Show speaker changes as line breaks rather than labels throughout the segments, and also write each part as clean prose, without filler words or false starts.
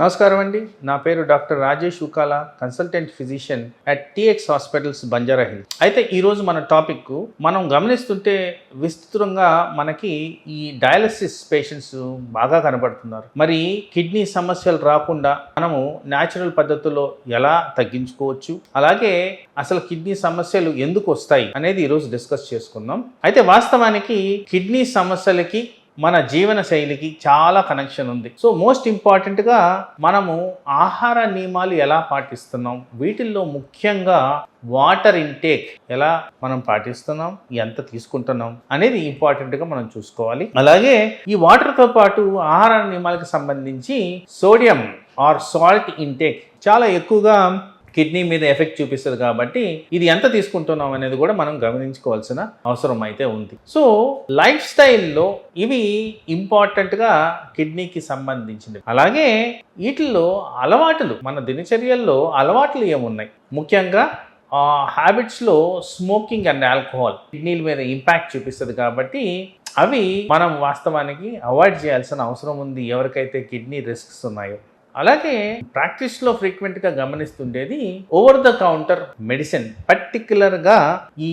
నమస్కారం అండి. నా పేరు doctor Rajesh Ukala, consultant physician at TX hospitals Banjara Hills. అయితే ఈరోజు మన టాపిక్ మనం గమనిస్తుంటే విస్తృతంగా మనకి ఈ డయాలసిస్ పేషెంట్స్ బాగా కనబడుతున్నారు. మరి కిడ్నీ సమస్యలు రాకుండా మనము న్యాచురల్ పద్ధతుల్లో ఎలా తగ్గించుకోవచ్చు, అలాగే అసలు కిడ్నీ సమస్యలు ఎందుకు వస్తాయి అనేది ఈరోజు డిస్కస్ చేసుకుందాం. అయితే వాస్తవానికి కిడ్నీ సమస్యలకి మన జీవన శైలికి చాలా కనెక్షన్ ఉంది. సో మోస్ట్ ఇంపార్టెంట్గా మనము ఆహార నియమాలు ఎలా పాటిస్తున్నాం, వీటిల్లో ముఖ్యంగా వాటర్ ఇంటేక్ ఎలా మనం పాటిస్తున్నాం, ఎంత తీసుకుంటున్నాం అనేది ఇంపార్టెంట్గా మనం చూసుకోవాలి. అలాగే ఈ వాటర్తో పాటు ఆహార నియమాలకు సంబంధించి సోడియం ఆర్ సాల్ట్ ఇంటేక్ చాలా ఎక్కువగా కిడ్నీ మీద ఎఫెక్ట్ చూపిస్తుంది. కాబట్టి ఇది ఎంత తీసుకుంటున్నాం అనేది కూడా మనం గమనించుకోవాల్సిన అవసరం అయితే ఉంది. సో లైఫ్ స్టైల్లో ఇవి ఇంపార్టెంట్గా కిడ్నీకి సంబంధించినవి. అలాగే వీటిల్లో అలవాట్లు, మన దినచర్యల్లో అలవాట్లు ఏమున్నాయి, ముఖ్యంగా హ్యాబిట్స్లో స్మోకింగ్ అండ్ ఆల్కహాల్ కిడ్నీల మీద ఇంపాక్ట్ చూపిస్తుంది. కాబట్టి అవి మనం వాస్తవానికి అవాయిడ్ చేయాల్సిన అవసరం ఉంది ఎవరికైతే కిడ్నీ రిస్క్స్ ఉన్నాయో. అలాగే ప్రాక్టీస్లో ఫ్రీక్వెంట్గా గమనిస్తుండేది ఓవర్ ద కౌంటర్ మెడిసిన్, పర్టికులర్గా ఈ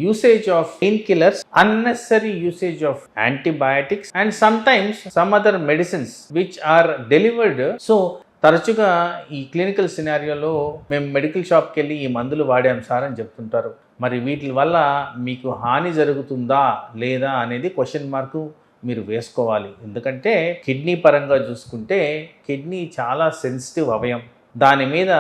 usage of painkillers, unnecessary usage of antibiotics and sometimes some other medicines which are delivered. So తరచుగా ఈ క్లినికల్ సినారియోలో మేము మెడికల్ షాప్కి వెళ్ళి ఈ మందులు వాడాం సార్ అని చెప్తుంటారు. మరి వీటి వల్ల మీకు హాని జరుగుతుందా లేదా అనేది క్వశ్చన్ మార్కు మీరు వేసుకోవాలి. ఎందుకంటే కిడ్నీ పరంగా చూసుకుంటే కిడ్నీ చాలా సెన్సిటివ్ అవయం. దాని మీద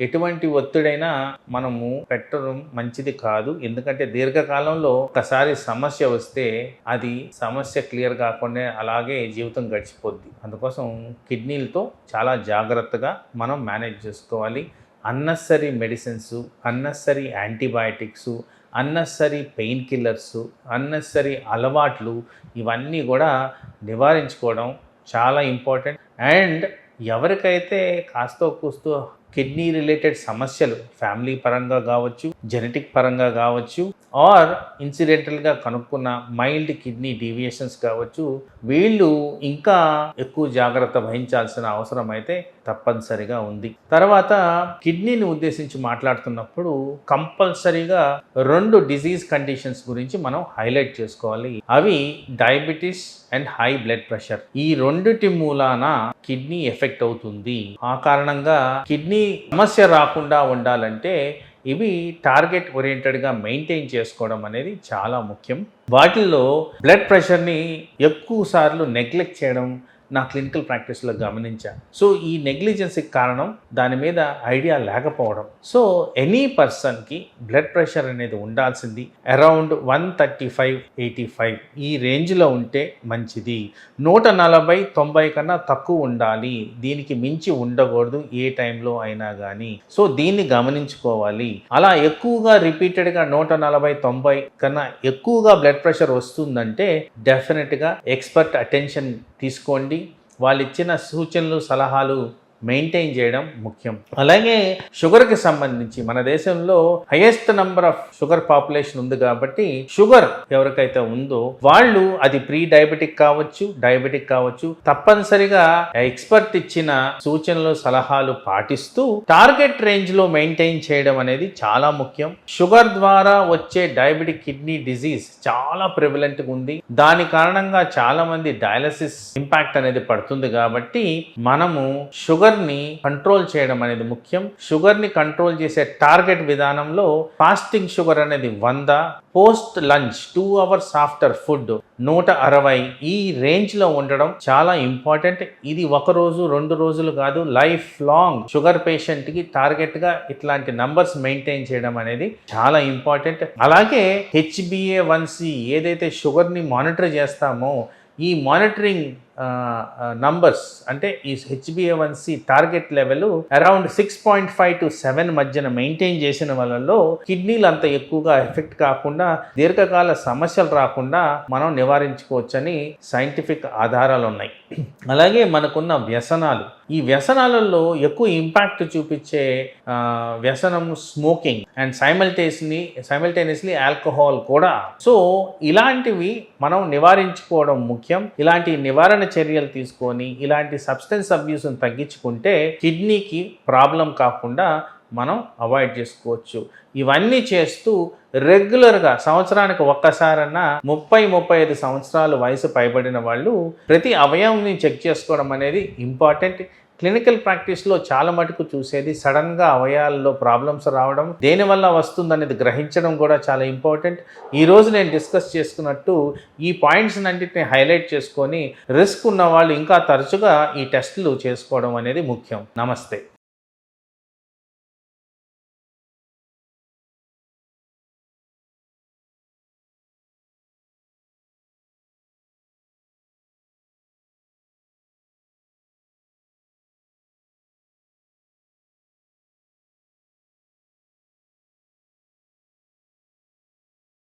ఎటువంటి ఒత్తిడైనా మనము పెట్టడం మంచిది కాదు. ఎందుకంటే దీర్ఘకాలంలో ఒకసారి సమస్య వస్తే అది సమస్య క్లియర్ కాకుండా అలాగే జీవితం గడిచిపోద్ది. అందుకోసం కిడ్నీలతో చాలా జాగ్రత్తగా మనం మేనేజ్ చేసుకోవాలి. Unnecessary medicines, unnecessary antibiotics, unnecessary pain killers, unnecessary అలవాట్లు ఇవన్నీ కూడా నివారించుకోవడం చాలా ఇంపార్టెంట్. అండ్ ఎవరికైతే కాస్తో కూస్తో కిడ్నీ రిలేటెడ్ సమస్యలు ఫ్యామిలీ పరంగా కావచ్చు, జెనెటిక్ పరంగా కావచ్చు, ఆర్ ఇన్సిడెంటల్గా కనుక్కున్న మైల్డ్ కిడ్నీ డీవియేషన్స్ కావచ్చు, వీళ్ళు ఇంకా ఎక్కువ జాగ్రత్త వహించాల్సిన అవసరం అయితే తప్పనిసరిగా ఉంది. తర్వాత కిడ్నీని ఉద్దేశించి మాట్లాడుతున్నప్పుడు కంపల్సరీగా 2 డిజీజ్ కండిషన్స్ గురించి మనం హైలైట్ చేసుకోవాలి. అవి diabetes and high blood pressure. ఈ రెండిటి మూలాన కిడ్నీ ఎఫెక్ట్ అవుతుంది. ఆ కారణంగా కిడ్నీ సమస్య రాకుండా ఉండాలంటే ఇవి టార్గెట్ ఓరియంటెడ్గా మెయింటైన్ చేసుకోవడం అనేది చాలా ముఖ్యం. వాటిల్లో బ్లడ్ ప్రెషర్ని ఎక్కువ సార్లు నెగ్లెక్ట్ చేయడం నా క్లినికల్ ప్రాక్టీస్లో గమనించాను. సో ఈ నెగ్లిజెన్సీకి కారణం దాని మీద ఐడియా లేకపోవడం. సో ఎనీ పర్సన్కి బ్లడ్ ప్రెషర్ అనేది ఉండాల్సింది అరౌండ్ 135/85 ఈ రేంజ్లో ఉంటే మంచిది. 140/90 కన్నా తక్కువ ఉండాలి. దీనికి మించి ఉండకూడదు ఏ టైంలో అయినా కానీ. సో దీన్ని గమనించుకోవాలి. అలా ఎక్కువగా రిపీటెడ్గా 140/90 కన్నా ఎక్కువగా బ్లడ్ ప్రెషర్ వస్తుందంటే డెఫినెట్గా ఎక్స్పర్ట్ అటెన్షన్ తీసుకోండి. వాళ్ళు ఇచ్చిన సూచనలు, సలహాలు మెయింటైన్ చేయడం ముఖ్యం. అలాగే షుగర్కి సంబంధించి మన దేశంలో highest number of sugar population ఉంది. కాబట్టి షుగర్ ఎవరికైతే ఉందో వాళ్ళు అది ప్రీ డయాబెటిక్ కావచ్చు, డయాబెటిక్ కావచ్చు, తప్పనిసరిగా ఎక్స్పర్ట్ ఇచ్చిన సూచనలు, సలహాలు పాటిస్తూ టార్గెట్ రేంజ్లో మెయింటైన్ చేయడం అనేది చాలా ముఖ్యం. షుగర్ ద్వారా వచ్చే డయాబెటిక్ కిడ్నీ డిజీజ్ చాలా ప్రివలెంట్గా ఉంది. దాని కారణంగా చాలా మంది డయాలసిస్ ఇంపాక్ట్ అనేది పడుతుంది. కాబట్టి మనము షుగర్ని కంట్రోల్ చేయడం అనేది ముఖ్యం. షుగర్ని కంట్రోల్ చేసే టార్గెట్ విధానంలో ఫాస్టింగ్ షుగర్ అనేది 100, post lunch 2 hours after food 160 ఈ రేంజ్లో ఉండడం చాలా ఇంపార్టెంట్. ఇది 1 రోజు 2 రోజులు కాదు, లైఫ్ లాంగ్ షుగర్ పేషెంట్కి టార్గెట్గా ఇట్లాంటి నంబర్స్ మెయింటైన్ చేయడం అనేది చాలా ఇంపార్టెంట్. అలాగే HbA1c ఏదైతే షుగర్ని మానిటర్ చేస్తామో ఈ మానిటరింగ్ నంబర్స్ అంటే ఈ HbA1c target level around 6.5 to 7 మధ్యన మెయింటైన్ చేసిన వాళ్ళలో కిడ్నీలు అంత ఎక్కువగా ఎఫెక్ట్ కాకుండా దీర్ఘకాల సమస్యలు రాకుండా మనం నివారించుకోవచ్చని సైంటిఫిక్ ఆధారాలు ఉన్నాయి. అలాగే మనకున్న వ్యసనాలు, ఈ వ్యసనాలలో ఎక్కువ ఇంపాక్ట్ చూపించే వ్యసనం స్మోకింగ్ అండ్ సైమల్టేనియస్లీ ఆల్కహాల్ కూడా. సో ఇలాంటివి మనం నివారించుకోవడం ముఖ్యం. ఇలాంటి నివారణ చర్యలు తీసుకొని ఇలాంటి సబ్స్టెన్స్ అబ్యూస్ని తగ్గించుకుంటే కిడ్నీకి ప్రాబ్లం కాకుండా మనం అవాయిడ్ చేసుకోవచ్చు. ఇవన్నీ చేస్తూ రెగ్యులర్గా సంవత్సరానికి ఒక్కసారన్నా 30-35 సంవత్సరాలు వయసు పైబడిన వాళ్ళు ప్రతి అవయవాన్ని చెక్ చేసుకోవడం అనేది ఇంపార్టెంట్. క్లినికల్ ప్రాక్టీస్లో చాలా మటుకు చూసేది సడన్గా అవయవాల్లో ప్రాబ్లమ్స్ రావడం, దేనివల్ల వస్తుందనేది గ్రహించడం కూడా చాలా ఇంపార్టెంట్. ఈరోజు నేను డిస్కస్ చేసుకున్నట్టు ఈ పాయింట్స్ అన్నింటినీ హైలైట్ చేసుకొని రిస్క్ ఉన్న వాళ్ళు ఇంకా తరచుగా ఈ టెస్టులు చేసుకోవడం అనేది ముఖ్యం. నమస్తే.